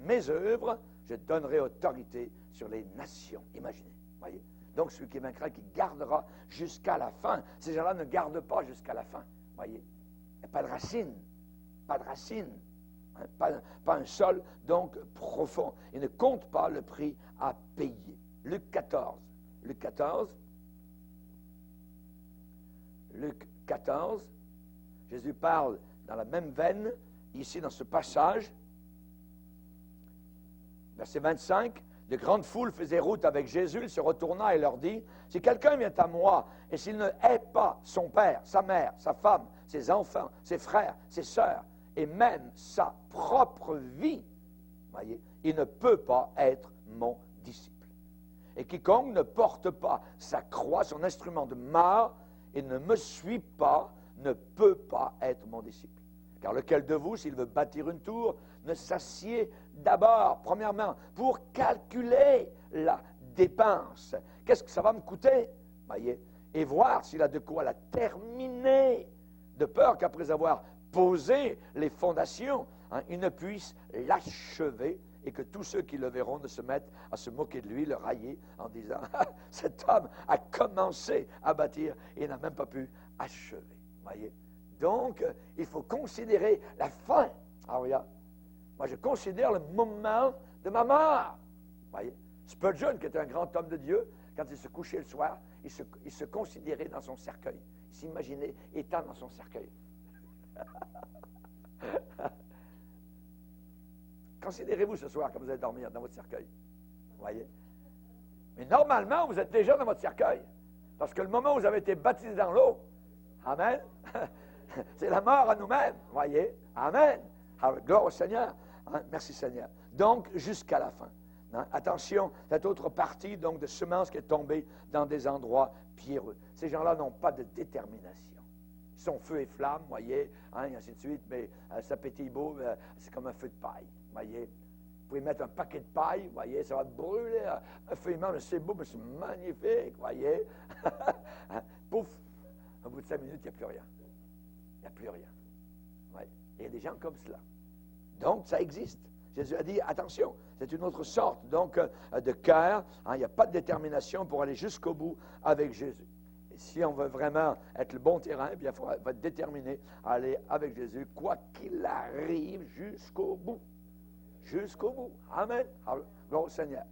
mes œuvres, je donnerai autorité sur les nations. Imaginez, voyez. Donc celui qui vaincra, qui gardera jusqu'à la fin. Ces gens-là ne gardent pas jusqu'à la fin, voyez. Il n'y a pas de racine, pas de racine. Hein, pas un sol, donc profond. Il ne compte pas le prix à payer. Luc 14. Luc 14. Luc 14. Jésus parle dans la même veine, ici dans ce passage. Verset 25. De grandes foules faisaient route avec Jésus. Il se retourna et leur dit, si quelqu'un vient à moi, et s'il ne hait pas son père, sa mère, sa femme, ses enfants, ses frères, ses sœurs, et même sa propre vie, voyez, il ne peut pas être mon disciple. Et quiconque ne porte pas sa croix, son instrument de mort, et ne me suit pas, ne peut pas être mon disciple. Car lequel de vous, s'il veut bâtir une tour, ne s'assied d'abord, premièrement, pour calculer la dépense. Qu'est-ce que ça va me coûter, voyez, et voir s'il a de quoi la terminer, de peur qu'après avoir poser les fondations, hein, il ne puisse l'achever et que tous ceux qui le verront ne se mettent à se moquer de lui, le railler en disant « cet homme a commencé à bâtir et n'a même pas pu achever. » Voyez. Donc, il faut considérer la fin. Ah oui, moi je considère le moment de ma mort. Voyez. Spurgeon, qui était un grand homme de Dieu, quand il se couchait le soir, il se considérait dans son cercueil. Il s'imaginait étant dans son cercueil. Considérez-vous ce soir quand vous allez dormir dans votre cercueil. Voyez? Mais normalement, vous êtes déjà dans votre cercueil. Parce que le moment où vous avez été baptisé dans l'eau, amen, c'est la mort à nous-mêmes. Voyez? Amen. Gloire au Seigneur. Hein? Merci Seigneur. Donc, jusqu'à la fin. Hein? Attention, cette autre partie donc, de semence qui est tombée dans des endroits pierreux. Ces gens-là n'ont pas de détermination. Ils sont feu et flamme, voyez, hein, et ainsi de suite, mais ça pétille beau, c'est comme un feu de paille, voyez. Vous pouvez mettre un paquet de paille, voyez, ça va brûler, un feuillement, mais c'est beau, mais c'est magnifique, voyez. Pouf, au bout de 5 minutes, il n'y a plus rien. Il n'y a plus rien. Ouais. Il y a des gens comme cela. Donc, ça existe. Jésus a dit, attention, c'est une autre sorte, donc, de cœur. Hein, il n'y a pas de détermination pour aller jusqu'au bout avec Jésus. Et si on veut vraiment être le bon terrain, eh bien, il faut être déterminé à aller avec Jésus, quoi qu'il arrive, jusqu'au bout. Jusqu'au bout. Amen. Gloire au Seigneur.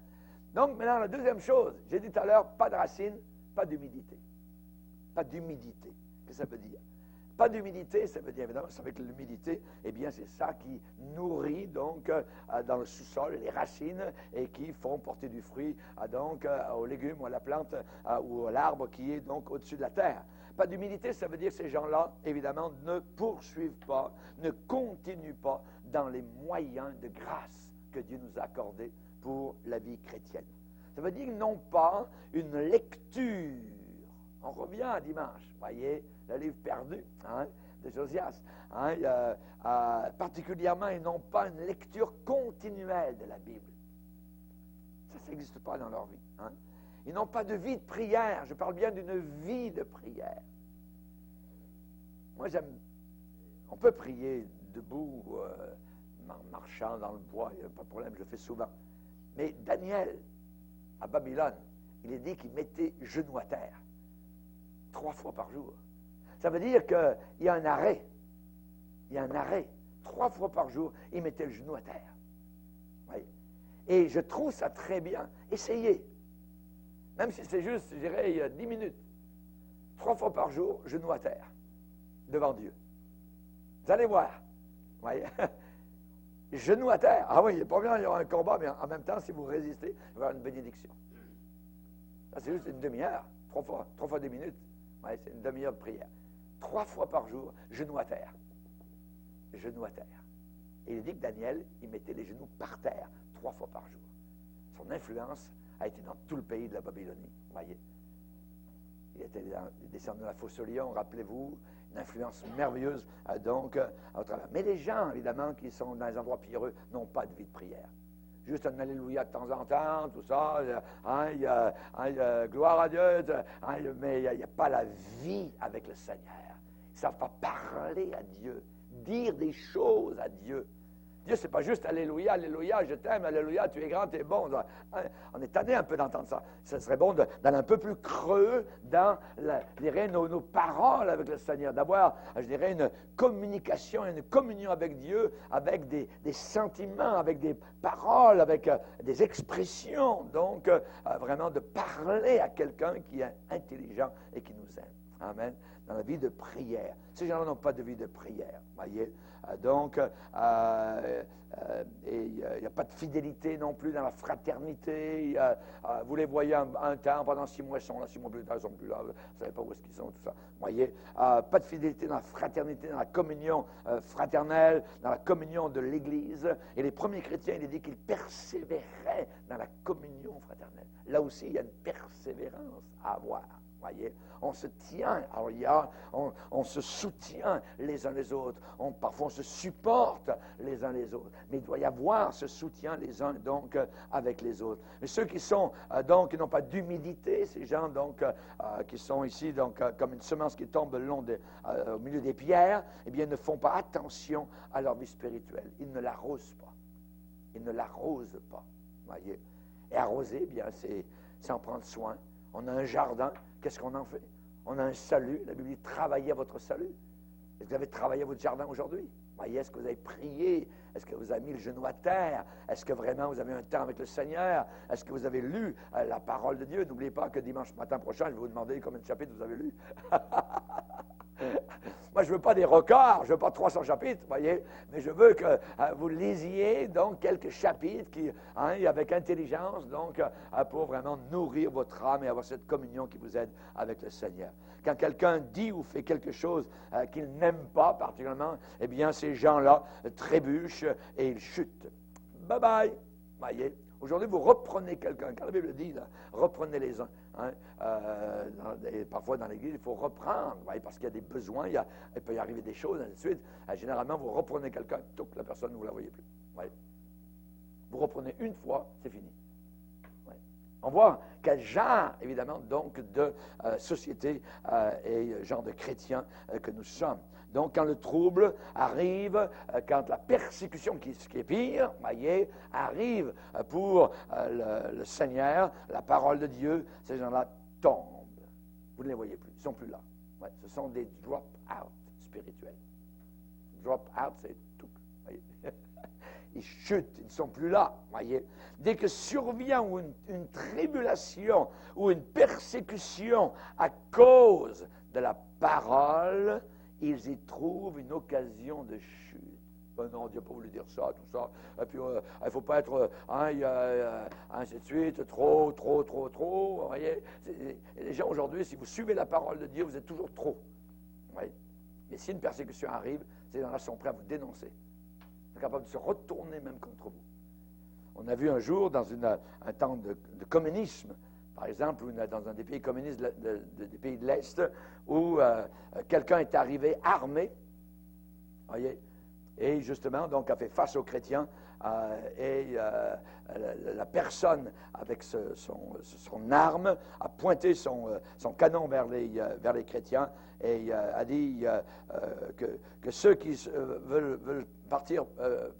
Donc, maintenant, la deuxième chose, j'ai dit tout à l'heure, pas de racine, pas d'humidité. Pas d'humidité. Qu'est-ce que ça veut dire? Pas d'humidité, ça veut dire, évidemment, vous savez que l'humidité, eh bien, c'est ça qui nourrit, donc, dans le sous-sol, les racines, et qui font porter du fruit, donc, aux légumes, ou à la plante, ou à l'arbre qui est, donc, au-dessus de la terre. Pas d'humidité, ça veut dire que ces gens-là, évidemment, ne poursuivent pas, ne continuent pas dans les moyens de grâce que Dieu nous a accordés pour la vie chrétienne. Ça veut dire qu'ils n'ont pas une lecture. On revient à dimanche, voyez, le livre perdu, hein, de Josias. Hein, particulièrement, ils n'ont pas une lecture continuelle de la Bible. Ça n'existe pas dans leur vie. Hein. Ils n'ont pas de vie de prière. Je parle bien d'une vie de prière. Moi, j'aime... On peut prier debout, en marchant dans le bois, il n'y a pas de problème, je le fais souvent. Mais Daniel, à Babylone, il est dit qu'il mettait genoux à terre 3 fois par jour. Ça veut dire qu'il y a un arrêt. Il y a un arrêt. 3 fois par jour, il mettait le genou à terre. Oui. Et je trouve ça très bien. Essayez. Même si c'est juste, je dirais, il y a 10 minutes. 3 fois par jour, genou à terre. Devant Dieu. Vous allez voir. Voyez. Genoux à terre. Ah oui, il n'est pas bien, il y aura un combat, mais en même temps, si vous résistez, il va y avoir une bénédiction. Ça, c'est juste une demi-heure, 3 fois 2 minutes. Ouais, c'est une demi-heure de prière. 3 fois par jour, genoux à terre. Genoux à terre. Et il dit que Daniel, il mettait les genoux par terre 3 fois par jour. Son influence a été dans tout le pays de la Babylonie. Vous voyez? Il était descendu dans la fosse au lion, rappelez-vous, une influence merveilleuse au travers. Mais les gens, évidemment, qui sont dans les endroits pierreux, n'ont pas de vie de prière. Juste un alléluia de temps en temps, tout ça, gloire à Dieu, mais il n'y a pas la vie avec le Seigneur. Ils ne savent pas parler à Dieu, dire des choses à Dieu. Dieu, c'est pas juste alléluia, alléluia, je t'aime, alléluia, tu es grand, tu es bon. On est tanné un peu d'entendre ça. Ce serait bon d'aller un peu plus creux dans, je dirais, nos paroles avec le Seigneur, d'avoir, je dirais, une communication, une communion avec Dieu, avec des sentiments, avec des paroles, avec des expressions. Donc, vraiment de parler à quelqu'un qui est intelligent et qui nous aime. Amen. Dans la vie de prière. Ces gens-là n'ont pas de vie de prière, voyez. Et il n'y a pas de fidélité non plus dans la fraternité. Vous les voyez un temps, pendant 6 mois, ils sont là, 6 mois plus tard, ils ne sont plus là. Vous ne savez pas où est-ce qu'ils sont, tout ça. Voyez, pas de fidélité dans la fraternité, dans la communion fraternelle, dans la communion de l'Église. Et les premiers chrétiens, il est dit qu'ils persévéraient dans la communion fraternelle. Là aussi, il y a une persévérance à avoir. Voyez, on se tient, on se soutient les uns les autres, parfois on se supporte les uns les autres, mais il doit y avoir ce soutien les uns donc avec les autres. Mais ceux qui sont qui n'ont pas d'humilité, ces gens donc qui sont ici donc comme une semence qui tombe au milieu des pierres, eh bien ils ne font pas attention à leur vie spirituelle, ils ne l'arrosent pas, voyez. Et arroser, eh bien c'est en prendre soin. On a un jardin. Qu'est-ce qu'on en fait? On a un salut. La Bible dit travaillez à votre salut. Est-ce que vous avez travaillé à votre jardin aujourd'hui? Voyez, est-ce que vous avez prié? Est-ce que vous avez mis le genou à terre? Est-ce que vraiment vous avez un temps avec le Seigneur? Est-ce que vous avez lu la parole de Dieu? N'oubliez pas que dimanche matin prochain, je vais vous demander combien de chapitres vous avez lu. Moi, je ne veux pas des records, je ne veux pas 300 chapitres, voyez, mais je veux que vous lisiez donc quelques chapitres avec intelligence, donc pour vraiment nourrir votre âme et avoir cette communion qui vous aide avec le Seigneur. Quand quelqu'un dit ou fait quelque chose qu'il n'aime pas particulièrement, eh bien, ces gens-là trébuchent et ils chutent. Bye bye, voyez. Aujourd'hui, vous reprenez quelqu'un. Quand la Bible dit, là, reprenez les uns. Parfois, dans l'Église, il faut reprendre, parce qu'il y a des besoins, il peut y arriver des choses, ainsi de suite. Généralement, vous reprenez quelqu'un, toute la personne, vous ne la voyez plus. Vous reprenez une fois, c'est fini. On voit quel genre, évidemment, donc, de société et genre de chrétiens que nous sommes. Donc, quand le trouble arrive, quand la persécution, ce qui est pire, voyez, arrive pour le Seigneur, la parole de Dieu, ces gens-là tombent. Vous ne les voyez plus, ils ne sont plus là. Ce sont des drop-out spirituels. Drop-out, c'est tout. Voyez. Ils chutent, ils ne sont plus là, voyez. Dès que survient une tribulation ou une persécution à cause de la parole, ils y trouvent une occasion de chute. Ben non, Dieu n'a pas voulu dire ça, tout ça. Et puis, il ne faut pas être, ainsi de suite, trop, vous voyez. Les gens aujourd'hui, si vous suivez la parole de Dieu, vous êtes toujours trop. Voyez. Mais si une persécution arrive, ces gens-là sont prêts à vous dénoncer. Ils sont capables de se retourner même contre vous. On a vu un jour, dans un temps de communisme, par exemple, dans un des pays communistes des pays de l'Est, où quelqu'un est arrivé armé, voyez, et justement, donc, a fait face aux chrétiens, et la personne, avec son arme, a pointé son canon vers les chrétiens, et a dit que ceux qui veulent partir,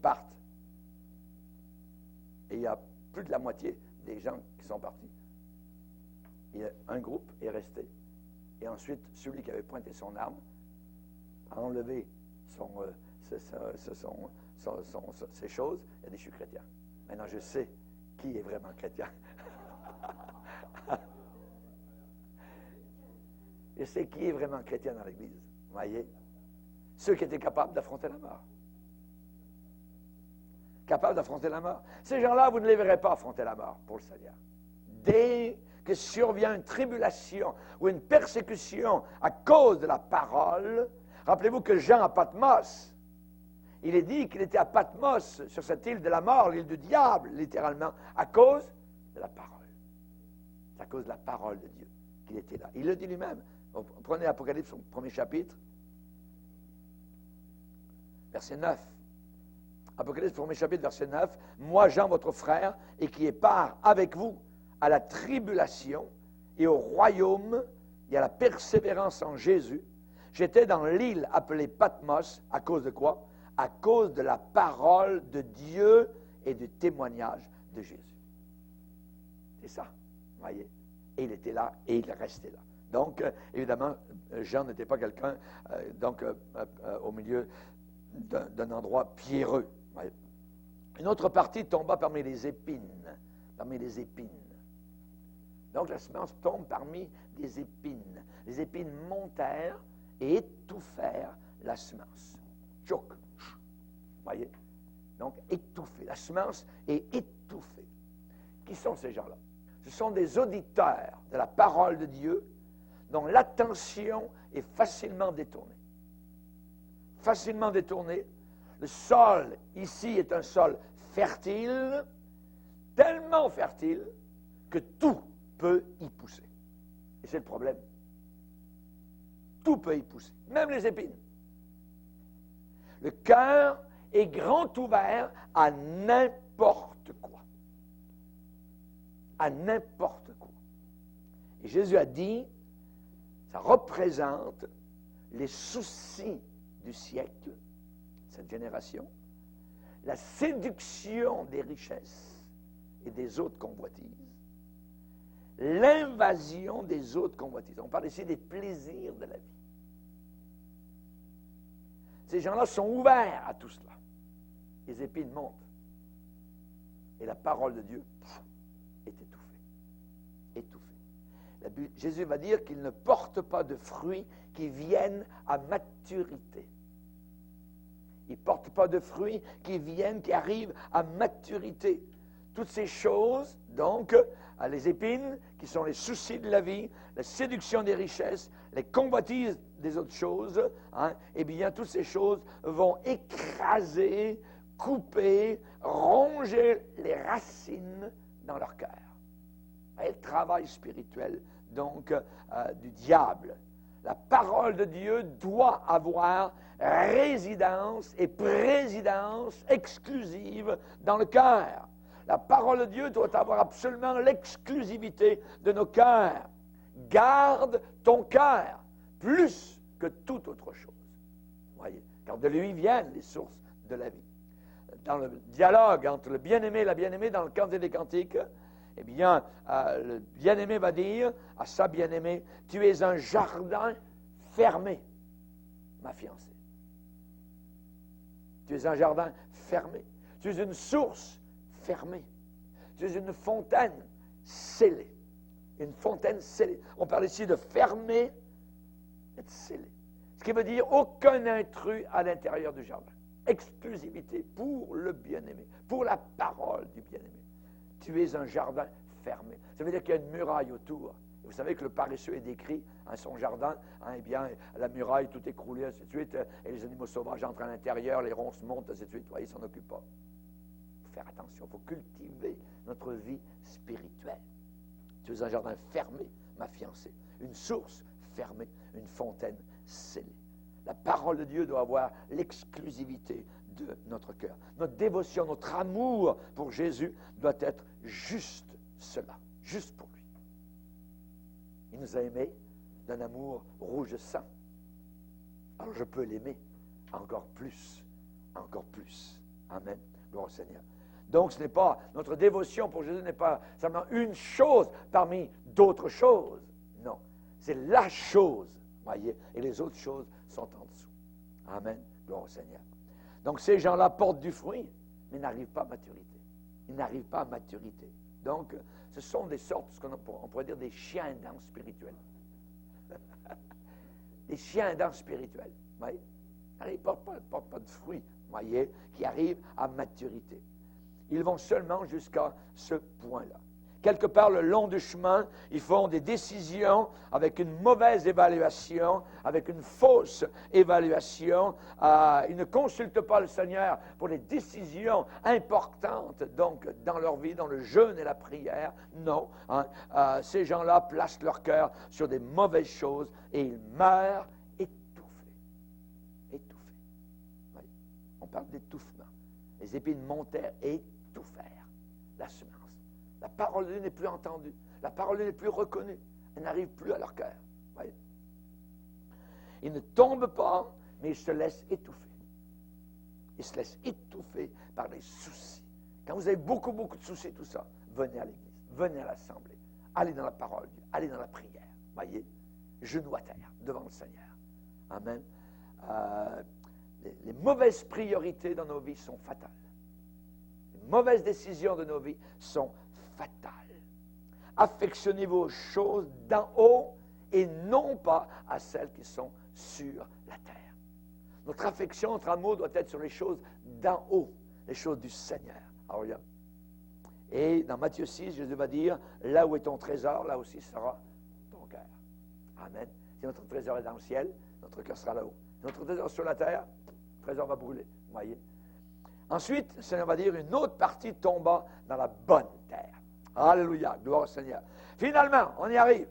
partent. Et il y a plus de la moitié des gens qui sont partis. Et un groupe est resté. Et ensuite, celui qui avait pointé son arme a enlevé ces choses. Il a dit, je suis chrétien. Maintenant, je sais qui est vraiment chrétien. Je sais qui est vraiment chrétien dans l'Église. Vous voyez? Ceux qui étaient capables d'affronter la mort. capables d'affronter la mort. Ces gens-là, vous ne les verrez pas affronter la mort pour le Seigneur. Dès que survient une tribulation ou une persécution à cause de la parole, rappelez-vous que Jean à Patmos, il est dit qu'il était à Patmos, sur cette île de la mort, l'île du diable, littéralement, à cause de la parole. C'est à cause de la parole de Dieu qu'il était là. Il le dit lui-même. Prenez l'Apocalypse, son premier chapitre, verset 9. Apocalypse, premier chapitre, verset 9. « Moi, Jean, votre frère, et qui est part avec vous à la tribulation et au royaume et à la persévérance en Jésus, j'étais dans l'île appelée Patmos, à cause de quoi? À cause de la parole de Dieu et du témoignage de Jésus. » C'est ça, voyez. Et il était là et il restait là. Donc, évidemment, Jean n'était pas quelqu'un au milieu d'un endroit pierreux. Voyez. Une autre partie tomba parmi les épines. Parmi les épines. Donc, la semence tombe parmi des épines. Les épines montèrent et étouffèrent la semence. Choc. Voyez? Donc, étouffée. La semence est étouffée. Qui sont ces gens-là? Ce sont des auditeurs de la parole de Dieu dont l'attention est facilement détournée. Facilement détournée. Le sol, ici, est un sol fertile, tellement fertile que tout peut y pousser. Et c'est le problème. Tout peut y pousser, même les épines. Le cœur est grand ouvert à n'importe quoi. À n'importe quoi. Et Jésus a dit, ça représente les soucis du siècle, cette génération, la séduction des richesses et des autres convoitises, l'invasion des autres convoitises. On parle ici des plaisirs de la vie. Ces gens-là sont ouverts à tout cela. Les épines montent. Et la parole de Dieu est étouffée. Étouffée. Jésus va dire qu'il ne porte pas de fruits qui viennent à maturité. Il ne porte pas de fruits qui arrivent à maturité. Toutes ces choses, donc, les épines, qui sont les soucis de la vie, la séduction des richesses, les convoitises des autres choses, eh bien, toutes ces choses vont écraser, couper, ronger les racines dans leur cœur. Et le travail spirituel, donc, du diable. La parole de Dieu doit avoir résidence et présidence exclusive dans le cœur. La parole de Dieu doit avoir absolument l'exclusivité de nos cœurs. Garde ton cœur plus que toute autre chose. Voyez, car de lui viennent les sources de la vie. Dans le dialogue entre le bien-aimé et la bien-aimée dans le Cantique des Cantiques, eh bien, le bien-aimé va dire à sa bien-aimée, « Tu es un jardin fermé, ma fiancée. Tu es un jardin fermé. Tu es une source fermée. Tu es une fontaine scellée. Une fontaine scellée. » On parle ici de fermer et de sceller. Ce qui veut dire aucun intrus à l'intérieur du jardin. Exclusivité pour le bien-aimé, pour la parole du bien-aimé. Tu es un jardin fermé. Ça veut dire qu'il y a une muraille autour. Et vous savez que le paresseux est décrit, son jardin, eh bien, la muraille tout écroulée, ainsi de suite, et les animaux sauvages entrent à l'intérieur, les ronces montent, ainsi de suite. Ils ne s'en occupent pas. Il faut faire attention, il faut cultiver notre vie spirituelle. Tu es un jardin fermé, ma fiancée. Une source fermée, une fontaine scellée. La parole de Dieu doit avoir l'exclusivité de notre cœur. Notre dévotion, notre amour pour Jésus doit être juste cela, juste pour lui. Il nous a aimés d'un amour rouge sang. Alors je peux l'aimer encore plus, encore plus. Amen. Gloire au Seigneur. Donc ce n'est pas, notre dévotion pour Jésus n'est pas seulement une chose parmi d'autres choses. Non, c'est la chose, voyez, et les autres choses sont en dessous. Amen. Gloire au Seigneur. Donc ces gens-là portent du fruit, mais n'arrivent pas à maturité. Ils n'arrivent pas à maturité. Donc, ce sont des sortes, on pourrait dire des chiens dents spirituels. Des chiens dents spirituels. Voyez? Ils ne portent pas de fruits, voyez, qui arrivent à maturité. Ils vont seulement jusqu'à ce point-là. Quelque part le long du chemin, ils font des décisions avec une mauvaise évaluation, avec une fausse évaluation. Ils ne consultent pas le Seigneur pour les décisions importantes donc dans leur vie, dans le jeûne et la prière. Non, ces gens-là placent leur cœur sur des mauvaises choses et ils meurent étouffés. Étouffés. Oui. On parle d'étouffement. Les épines montèrent et étouffèrent la semence. La parole de Dieu n'est plus entendue. La parole de Dieu n'est plus reconnue. Elle n'arrive plus à leur cœur. Voyez? Ils ne tombent pas, mais ils se laissent étouffer. Ils se laissent étouffer par les soucis. Quand vous avez beaucoup, beaucoup de soucis, tout ça, venez à l'église, venez à l'assemblée, allez dans la parole de Dieu, allez dans la prière. Voyez? Genoux à terre, devant le Seigneur. Amen. Les mauvaises priorités dans nos vies sont fatales. Les mauvaises décisions de nos vies sont fatales. Affectionnez-vous aux choses d'en haut et non pas à celles qui sont sur la terre. Notre affection, notre amour doit être sur les choses d'en haut, les choses du Seigneur. Alors, et dans Matthieu 6, Jésus va dire, là où est ton trésor, là aussi sera ton cœur. Amen. Si notre trésor est dans le ciel, notre cœur sera là-haut. Si notre trésor est sur la terre, le trésor va brûler. Voyez. Ensuite, le Seigneur va dire, une autre partie tomba dans la bonne terre. Alléluia, gloire au Seigneur. Finalement, on y arrive.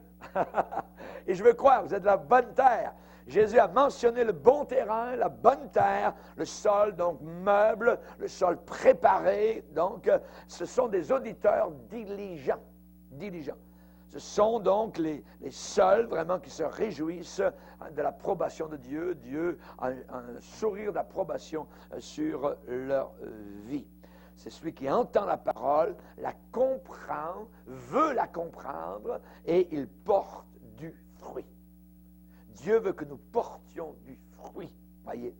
Et je veux croire, vous êtes de la bonne terre. Jésus a mentionné le bon terrain, la bonne terre, le sol, donc meuble, le sol préparé. Donc, ce sont des auditeurs diligents. Diligents. Ce sont donc les seuls vraiment qui se réjouissent de l'approbation de Dieu. Dieu a un sourire d'approbation sur leur vie. C'est celui qui entend la parole, la comprend, veut la comprendre et il porte du fruit. Dieu veut que nous portions du fruit. Voyez.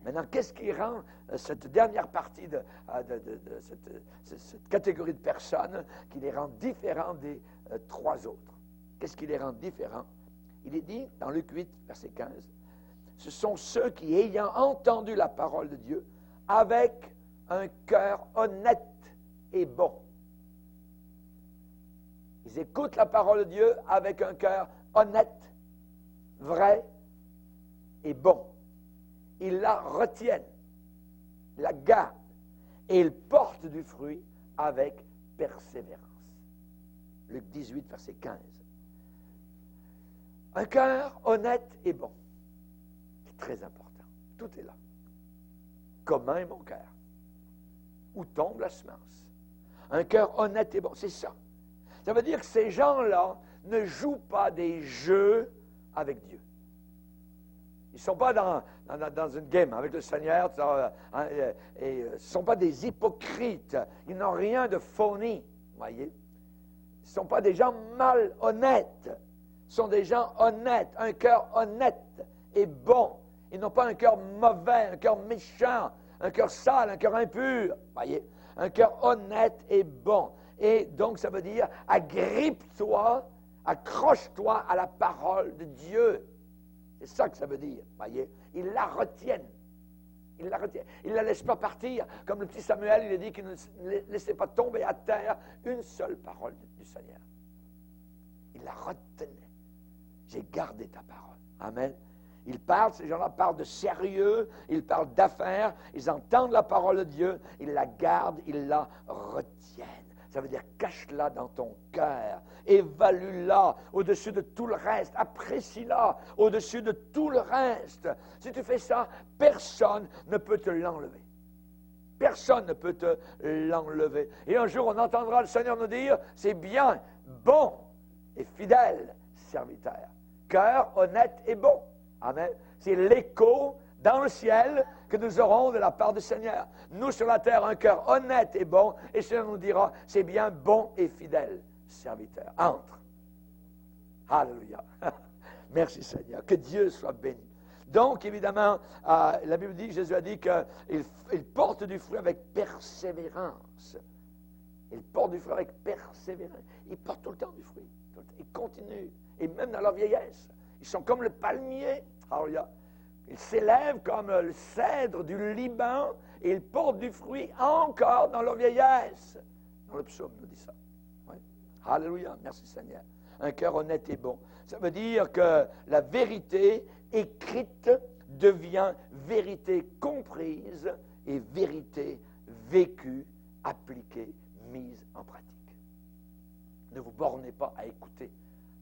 Maintenant, qu'est-ce qui rend cette dernière partie de cette catégorie de personnes qui les rend différents des trois autres? Qu'est-ce qui les rend différents? Il est dit dans Luc 8, verset 15, ce sont ceux qui, ayant entendu la parole de Dieu, avec un cœur honnête et bon. Ils écoutent la parole de Dieu avec un cœur honnête, vrai et bon. Ils la retiennent, la gardent, et ils portent du fruit avec persévérance. Luc 18, verset 15. Un cœur honnête et bon. C'est très important. Tout est là. Comment est mon cœur? Où tombe la semence? Un cœur honnête et bon, c'est ça. Ça veut dire que ces gens-là ne jouent pas des jeux avec Dieu. Ils ne sont pas dans une game avec le Seigneur, et ne sont pas des hypocrites. Ils n'ont rien de phony, voyez. Ils ne sont pas des gens malhonnêtes. Ce sont des gens honnêtes, un cœur honnête et bon. Ils n'ont pas un cœur mauvais, un cœur méchant, un cœur sale, un cœur impur, voyez. Un cœur honnête et bon. Et donc, ça veut dire, agrippe-toi, accroche-toi à la parole de Dieu. C'est ça que ça veut dire, voyez. Ils la retiennent. Ils la retiennent. Ils ne la laissent pas partir. Comme le petit Samuel, il a dit qu'il ne laissait pas tomber à terre une seule parole du Seigneur. Il la retenait. J'ai gardé ta parole. Amen. Ils parlent, ces gens-là parlent de sérieux, ils parlent d'affaires, ils entendent la parole de Dieu, ils la gardent, ils la retiennent. Ça veut dire cache-la dans ton cœur, évalue-la au-dessus de tout le reste, apprécie-la au-dessus de tout le reste. Si tu fais ça, personne ne peut te l'enlever. Personne ne peut te l'enlever. Et un jour, on entendra le Seigneur nous dire, c'est bien, bon et fidèle serviteur. Cœur honnête et bon. Amen. C'est l'écho dans le ciel que nous aurons de la part du Seigneur. Nous, sur la terre, un cœur honnête et bon, et le Seigneur nous dira, c'est bien bon et fidèle serviteur. Entre. Alléluia. Merci Seigneur. Que Dieu soit béni. Donc, évidemment, la Bible dit, Jésus a dit qu'il porte du fruit avec persévérance. Il porte du fruit avec persévérance. Il porte tout le temps du fruit. Il continue. Et même dans leur vieillesse. Ils sont comme le palmier. Alléluia. Ils s'élèvent comme le cèdre du Liban et ils portent du fruit encore dans leur vieillesse. Dans le psaume, nous dit ça. Oui. Alléluia, merci Seigneur. Un cœur honnête et bon. Ça veut dire que la vérité écrite devient vérité comprise et vérité vécue, appliquée, mise en pratique. Ne vous bornez pas à écouter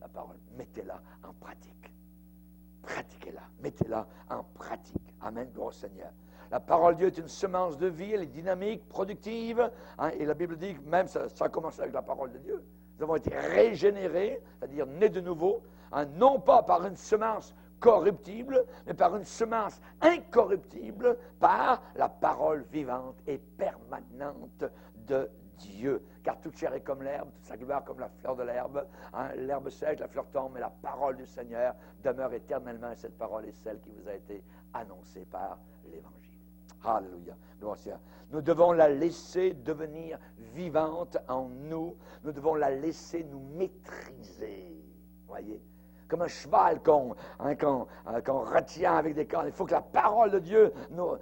la parole, mettez-la en pratique. Pratiquez-la, mettez-la en pratique. Amen, gloire au Seigneur. La parole de Dieu est une semence de vie, elle est dynamique, productive, hein, et la Bible dit que même ça a commencé avec la parole de Dieu. Nous avons été régénérés, c'est-à-dire nés de nouveau, hein, non pas par une semence corruptible, mais par une semence incorruptible, par la parole vivante et permanente de Dieu. Car toute chair est comme l'herbe, toute sa gloire comme la fleur de l'herbe. Hein, l'herbe sèche, la fleur tombe, mais la parole du Seigneur demeure éternellement. Et cette parole est celle qui vous a été annoncée par l'Évangile. Alléluia. Nous devons la laisser devenir vivante en nous. Nous devons la laisser nous maîtriser. Voyez? Comme un cheval qu'on retient avec des cornes. Il faut que la parole de Dieu nous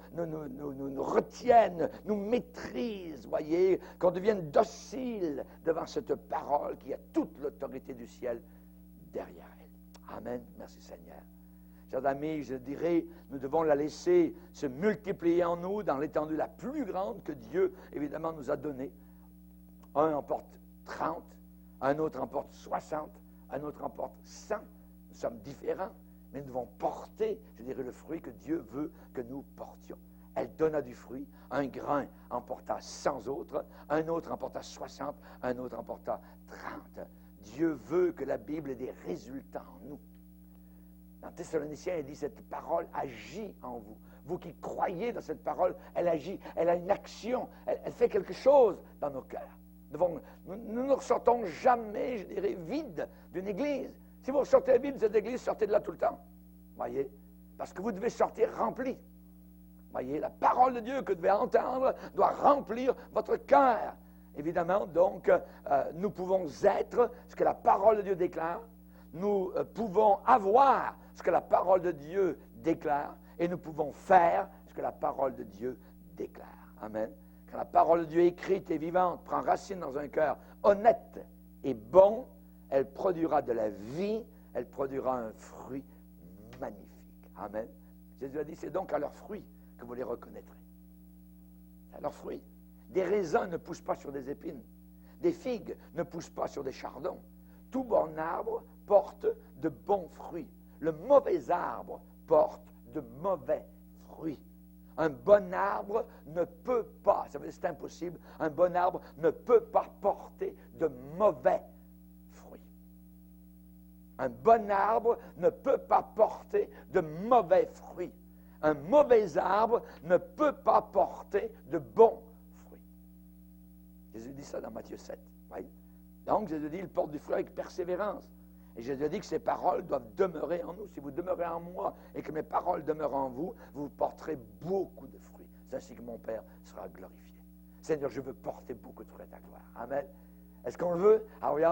retienne, nous maîtrise, voyez, qu'on devienne docile devant cette parole qui a toute l'autorité du ciel derrière elle. Amen. Merci Seigneur. Chers amis, je dirais, nous devons la laisser se multiplier en nous dans l'étendue la plus grande que Dieu, évidemment, nous a donnée. Un en porte 30, un autre en porte 60, un autre en porte 100. Nous sommes différents, mais nous devons porter, je dirais, le fruit que Dieu veut que nous portions. Elle donna du fruit. Un grain en porta 100 autres, un autre en porta 60, un autre en porta 30. Dieu veut que la Bible ait des résultats en nous. Dans Thessaloniciens, il dit, cette parole agit en vous. Vous qui croyez dans cette parole, elle agit, elle a une action, elle fait quelque chose dans nos cœurs. Nous ne ressortons jamais, je dirais, vides d'une église. Si vous sortez vide de cette église, sortez de là tout le temps. Voyez? Parce que vous devez sortir rempli. Voyez? La parole de Dieu que vous devez entendre doit remplir votre cœur. Évidemment, donc, nous pouvons être ce que la parole de Dieu déclare. Nous pouvons avoir ce que la parole de Dieu déclare. Et nous pouvons faire ce que la parole de Dieu déclare. Amen. Quand la parole de Dieu écrite et vivante prend racine dans un cœur honnête et bon, elle produira de la vie, elle produira un fruit magnifique. Amen. Jésus a dit, c'est donc à leurs fruits que vous les reconnaîtrez. À leurs fruits. Des raisins ne poussent pas sur des épines. Des figues ne poussent pas sur des chardons. Tout bon arbre porte de bons fruits. Le mauvais arbre porte de mauvais fruits. Un bon arbre ne peut pas, ça veut dire c'est impossible, un bon arbre ne peut pas porter de mauvais fruits. Un bon arbre ne peut pas porter de mauvais fruits. Un mauvais arbre ne peut pas porter de bons fruits. Jésus dit ça dans Matthieu 7. Oui. Donc, Jésus dit, il porte du fruit avec persévérance. Et Jésus a dit que ces paroles doivent demeurer en nous. Si vous demeurez en moi et que mes paroles demeurent en vous, vous porterez beaucoup de fruits. C'est ainsi que mon Père sera glorifié. Seigneur, je veux porter beaucoup de fruits à ta gloire. Amen. Est-ce qu'on le veut? Ah oui,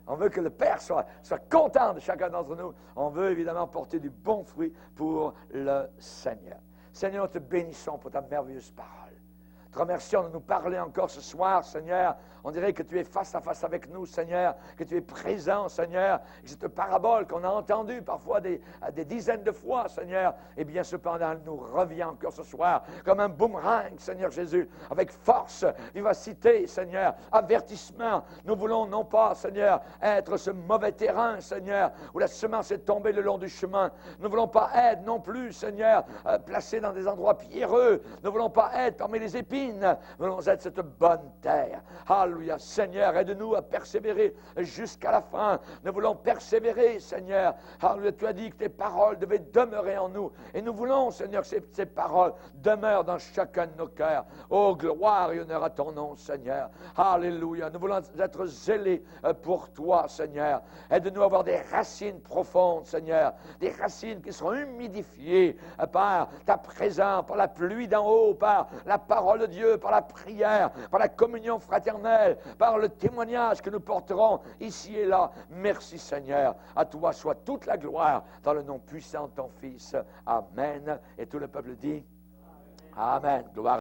on veut que le Père soit content de chacun d'entre nous. On veut évidemment porter du bon fruit pour le Seigneur. Seigneur, nous te bénissons pour ta merveilleuse parole. Te remercions de nous parler encore ce soir, Seigneur. On dirait que tu es face à face avec nous, Seigneur, que tu es présent, Seigneur. Et cette parabole qu'on a entendue parfois des dizaines de fois, Seigneur, eh bien, cependant, elle nous revient encore ce soir comme un boomerang, Seigneur Jésus, avec force, vivacité, Seigneur, avertissement. Nous voulons non pas, Seigneur, être ce mauvais terrain, Seigneur, où la semence est tombée le long du chemin. Nous ne voulons pas être non plus, Seigneur, placés dans des endroits pierreux. Nous ne voulons pas être parmi les épines. Nous voulons être cette bonne terre. Alléluia. Seigneur, aide-nous à persévérer jusqu'à la fin. Nous voulons persévérer, Seigneur. Alléluia. Tu as dit que tes paroles devaient demeurer en nous. Et nous voulons, Seigneur, que ces paroles demeurent dans chacun de nos cœurs. Oh, gloire et honneur à ton nom, Seigneur. Alléluia. Nous voulons être zélés pour toi, Seigneur. Aide-nous à avoir des racines profondes, Seigneur. Des racines qui seront humidifiées par ta présence, par la pluie d'en haut, par la parole de Dieu, par la prière, par la communion fraternelle, par le témoignage que nous porterons ici et là. Merci Seigneur. À toi soit toute la gloire dans le nom puissant de ton Fils. Amen. Et tout le peuple dit Amen. Gloire.